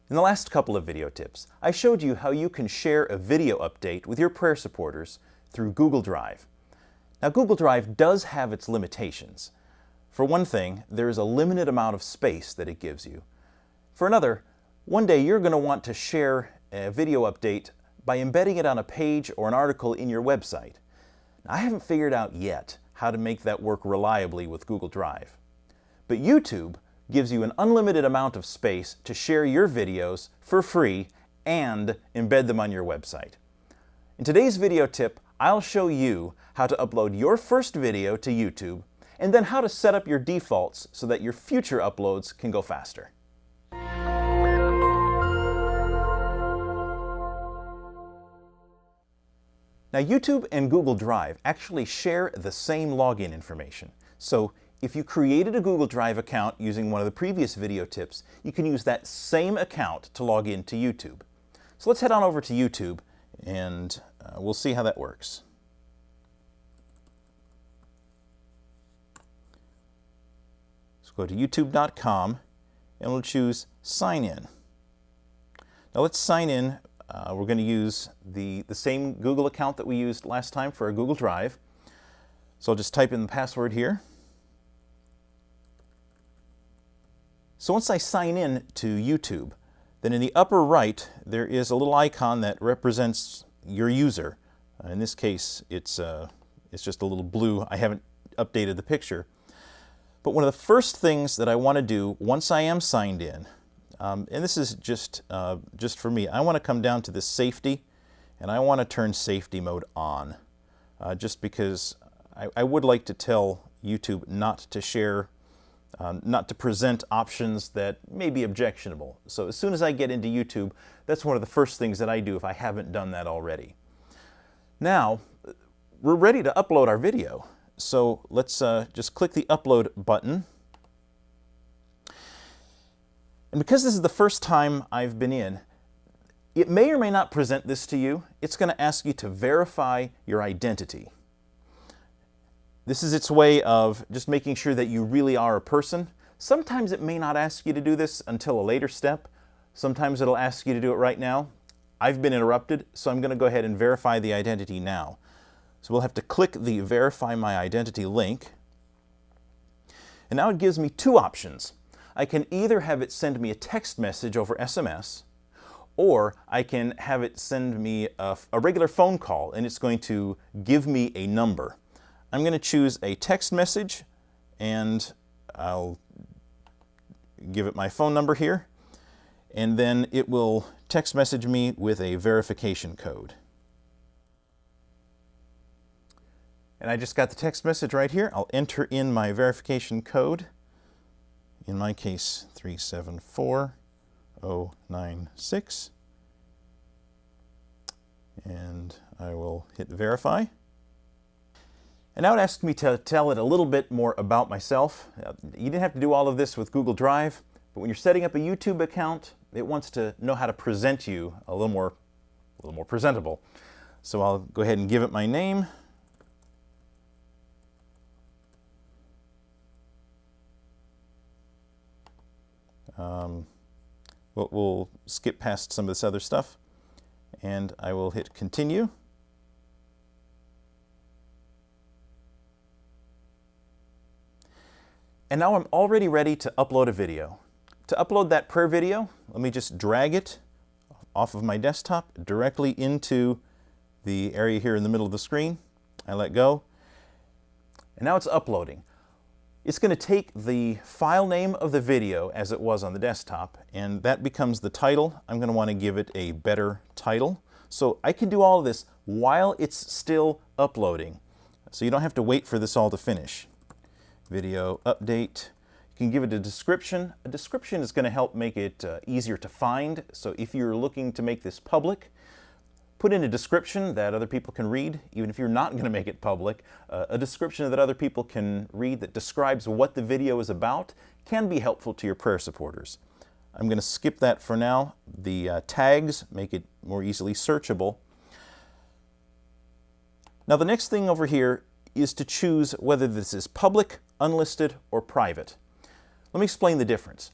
In the last couple of video tips, I showed you how you can share a video update with your prayer supporters through Google Drive. Now, Google Drive does have its limitations. For one thing, there is a limited amount of space that it gives you. For another, one day you're going to want to share a video update by embedding it on a page or an article in your website. Now, I haven't figured out yet how to make that work reliably with Google Drive. But YouTube gives you an unlimited amount of space to share your videos for free and embed them on your website. In today's video tip, I'll show you how to upload your first video to YouTube and then how to set up your defaults so that your future uploads can go faster. Now, YouTube and Google Drive actually share the same login information. So if you created a Google Drive account using one of the previous video tips, you can use that same account to log into YouTube. So let's head on over to YouTube and we'll see how that works. So go to youtube.com and we'll choose Sign In. Now let's sign in. We're going to use the same Google account that we used last time for our Google Drive. So I'll just type in the password here. So once I sign in to YouTube, then in the upper right there is a little icon that represents your user. In this case it's just a little blue. I haven't updated the picture. But one of the first things that I want to do once I am signed in, and this is just for me, I want to come down to this safety and I want to turn safety mode on, just because I would like to tell YouTube not to share, not to present options that may be objectionable. So as soon as I get into YouTube, that's one of the first things that I do if I haven't done that already. Now, we're ready to upload our video. So let's just click the upload button. And because this is the first time I've been in, it may or may not present this to you. It's going to ask you to verify your identity. This is its way of just making sure that you really are a person. Sometimes it may not ask you to do this until a later step. Sometimes it'll ask you to do it right now. I've been interrupted, so I'm going to go ahead and verify the identity now. So we'll have to click the Verify My Identity link. And now it gives me two options. I can either have it send me a text message over SMS, or I can have it send me a regular phone call, and it's going to give me a number. I'm going to choose a text message, and I'll give it my phone number here, and then it will text message me with a verification code. And I just got the text message right here. I'll enter in my verification code. In my case, 374096. And I will hit verify. And now it asks me to tell it a little bit more about myself. You didn't have to do all of this with Google Drive, but when you're setting up a YouTube account, it wants to know how to present you a little more presentable. So I'll go ahead and give it my name. We'll skip past some of this other stuff, and I will hit continue. And now I'm already ready to upload a video. To upload that prayer video, let me just drag it off of my desktop directly into the area here in the middle of the screen. I let go, and now it's uploading. It's going to take the file name of the video as it was on the desktop, and that becomes the title. I'm going to want to give it a better title. So I can do all of this while it's still uploading. So you don't have to wait for this all to finish. Video update. You can give it a description. A description is going to help make it easier to find. So if you're looking to make this public, put in a description that other people can read, even if you're not going to make it public. A description that other people can read that describes what the video is about can be helpful to your prayer supporters. I'm going to skip that for now. The tags make it more easily searchable. Now the next thing over here is to choose whether this is public, unlisted, or private. Let me explain the difference.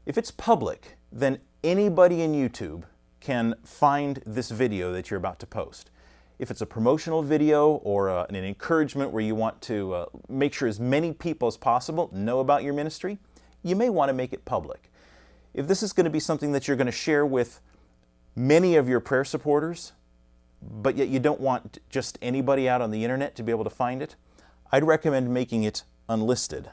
If it's public, then anybody in YouTube can find this video that you're about to post. If it's a promotional video or an encouragement where you want to make sure as many people as possible know about your ministry, you may want to make it public. If this is going to be something that you're going to share with many of your prayer supporters, but yet you don't want just anybody out on the internet to be able to find it, I'd recommend making it unlisted.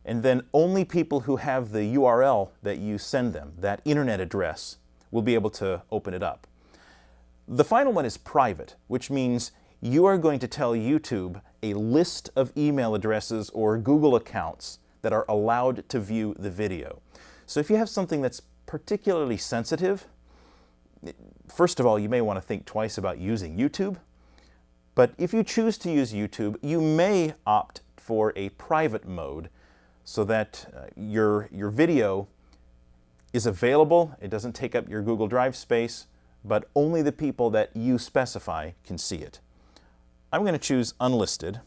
And then only people who have the URL that you send them, that internet address, will be able to open it up. The final one is private, which means you are going to tell YouTube a list of email addresses or Google accounts that are allowed to view the video. So if you have something that's particularly sensitive, first of all, you may want to think twice about using YouTube. But if you choose to use YouTube, you may opt for a private mode so that your video is available. It doesn't take up your Google Drive space, but only the people that you specify can see it. I'm going to choose unlisted.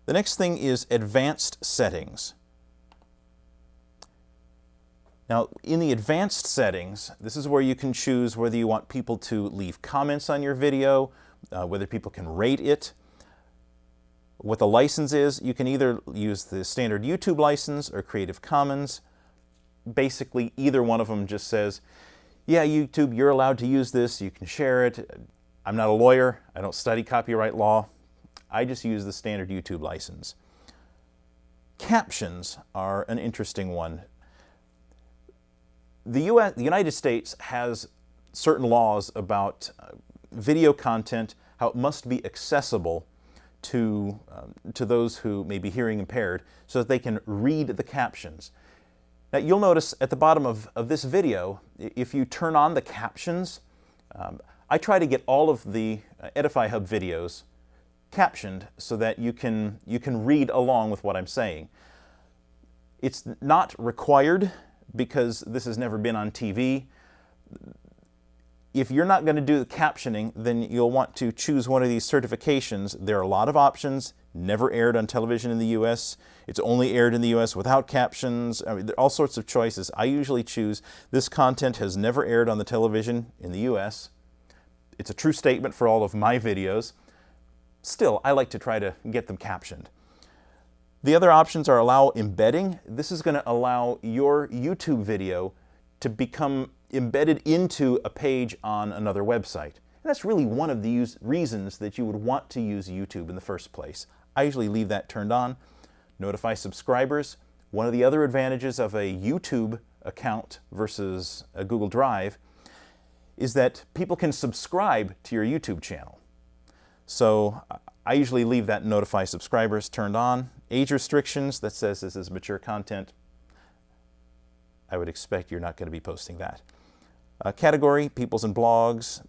The next thing is advanced settings. Now, in the advanced settings, this is where you can choose whether you want people to leave comments on your video, whether people can rate it. What the license is, you can either use the standard YouTube license or Creative Commons. Basically, either one of them just says, yeah, YouTube, you're allowed to use this, you can share it. I'm not a lawyer, I don't study copyright law. I just use the standard YouTube license. Captions are an interesting one. The United States has certain laws about video content, how it must be accessible to those who may be hearing impaired so that they can read the captions. Now you'll notice at the bottom of this video, if you turn on the captions, I try to get all of the Edify Hub videos captioned so that you can read along with what I'm saying. It's not required because this has never been on TV. If you're not going to do the captioning, then you'll want to choose one of these certifications. There are a lot of options. Never aired on television in the US. It's only aired in the US without captions. I mean, there are all sorts of choices. I usually choose this content has never aired on the television in the US. It's a true statement for all of my videos. Still, I like to try to get them captioned. The other options are allow embedding. This is going to allow your YouTube video to become embedded into a page on another website. And that's really one of the reasons that you would want to use YouTube in the first place. I usually leave that turned on. Notify subscribers. One of the other advantages of a YouTube account versus a Google Drive is that people can subscribe to your YouTube channel. So I usually leave that notify subscribers turned on. Age restrictions, that says this is mature content. I would expect you're not going to be posting that. Category, peoples and blogs,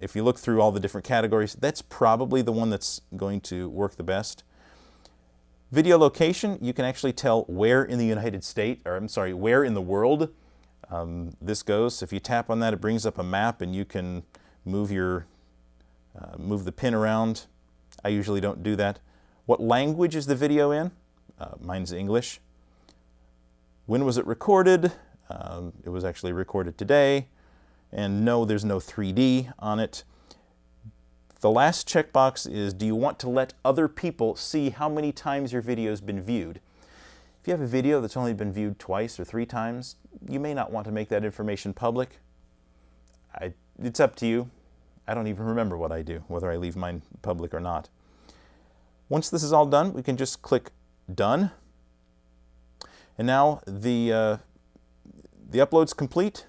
if you look through all the different categories, that's probably the one that's going to work the best. Video location, you can actually tell where in the United States, or I'm sorry, where in the world this goes. If you tap on that, it brings up a map and you can move the pin around. I usually don't do that. What language is the video in? Mine's English. When was it recorded? It was actually recorded today. And no, there's no 3D on it. The last checkbox is, do you want to let other people see how many times your video has been viewed? If you have a video that's only been viewed twice or 3 times, you may not want to make that information public. It's up to you. I don't even remember what I do, whether I leave mine public or not. Once this is all done, we can just click Done. And now the upload's complete.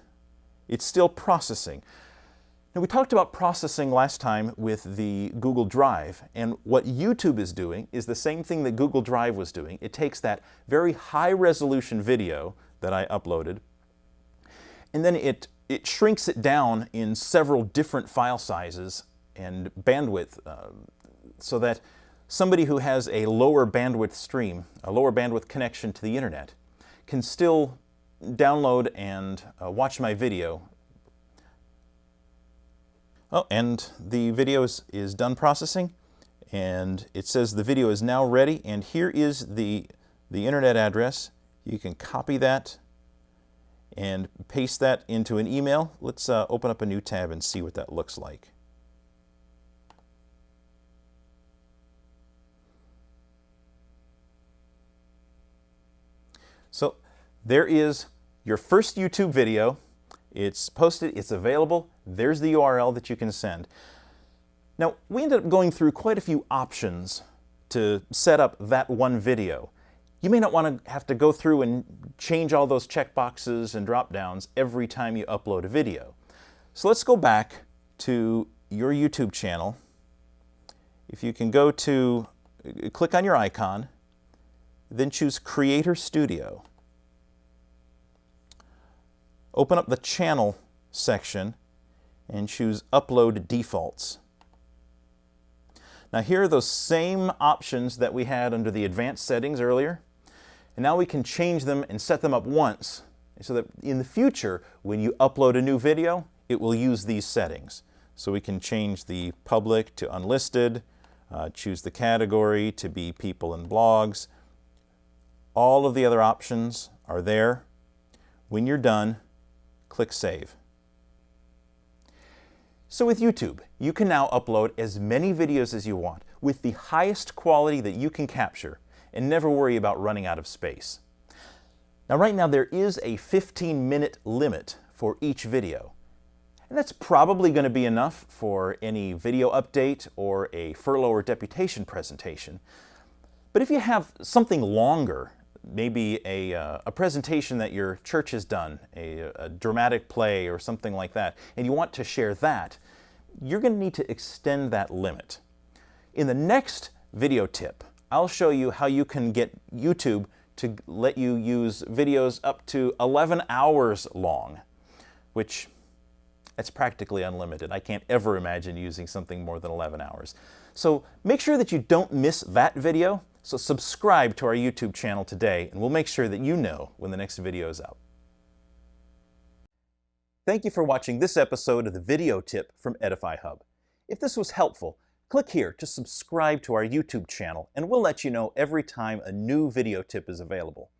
It's still processing. Now we talked about processing last time with the Google Drive, and what YouTube is doing is the same thing that Google Drive was doing. It takes that very high-resolution video that I uploaded, and then it shrinks it down in several different file sizes and bandwidth so that somebody who has a lower bandwidth stream, a lower bandwidth connection to the internet, can still download and watch my video. Oh, and the video is done processing, and it says the video is now ready, and here is the internet address. You can copy that and paste that into an email. Let's open up a new tab and see what that looks like. So there is your first YouTube video. It's posted, it's available. There's the URL that you can send. Now, we ended up going through quite a few options to set up that one video. You may not want to have to go through and change all those checkboxes and drop-downs every time you upload a video. So let's go back to your YouTube channel. If you can go to, click on your icon, then choose Creator Studio. Open up the Channel section and choose Upload Defaults. Now here are those same options that we had under the Advanced settings earlier. And now we can change them and set them up once so that in the future, when you upload a new video, it will use these settings. So we can change the public to unlisted, choose the category to be people and blogs. All of the other options are there. When you're done, click Save. So with YouTube, you can now upload as many videos as you want with the highest quality that you can capture and never worry about running out of space. Now right now there is a 15-minute limit for each video. And that's probably going to be enough for any video update or a furlough or deputation presentation. But if you have something longer, maybe a presentation that your church has done, a dramatic play or something like that, and you want to share that, you're going to need to extend that limit. In the next video tip, I'll show you how you can get YouTube to let you use videos up to 11 hours long, which that's practically unlimited. I can't ever imagine using something more than 11 hours. So make sure that you don't miss that video. So subscribe to our YouTube channel today, and we'll make sure that you know when the next video is out. Thank you for watching this episode of the Video Tip from Edify Hub. If this was helpful, click here to subscribe to our YouTube channel, and we'll let you know every time a new video tip is available.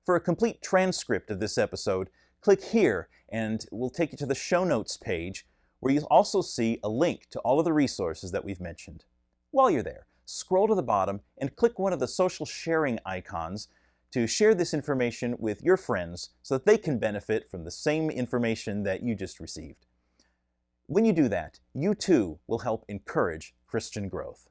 For a complete transcript of this episode, click here, and we'll take you to the show notes page, where you'll also see a link to all of the resources that we've mentioned. While you're there, scroll to the bottom and click one of the social sharing icons to share this information with your friends so that they can benefit from the same information that you just received. When you do that, you too will help encourage Christian growth.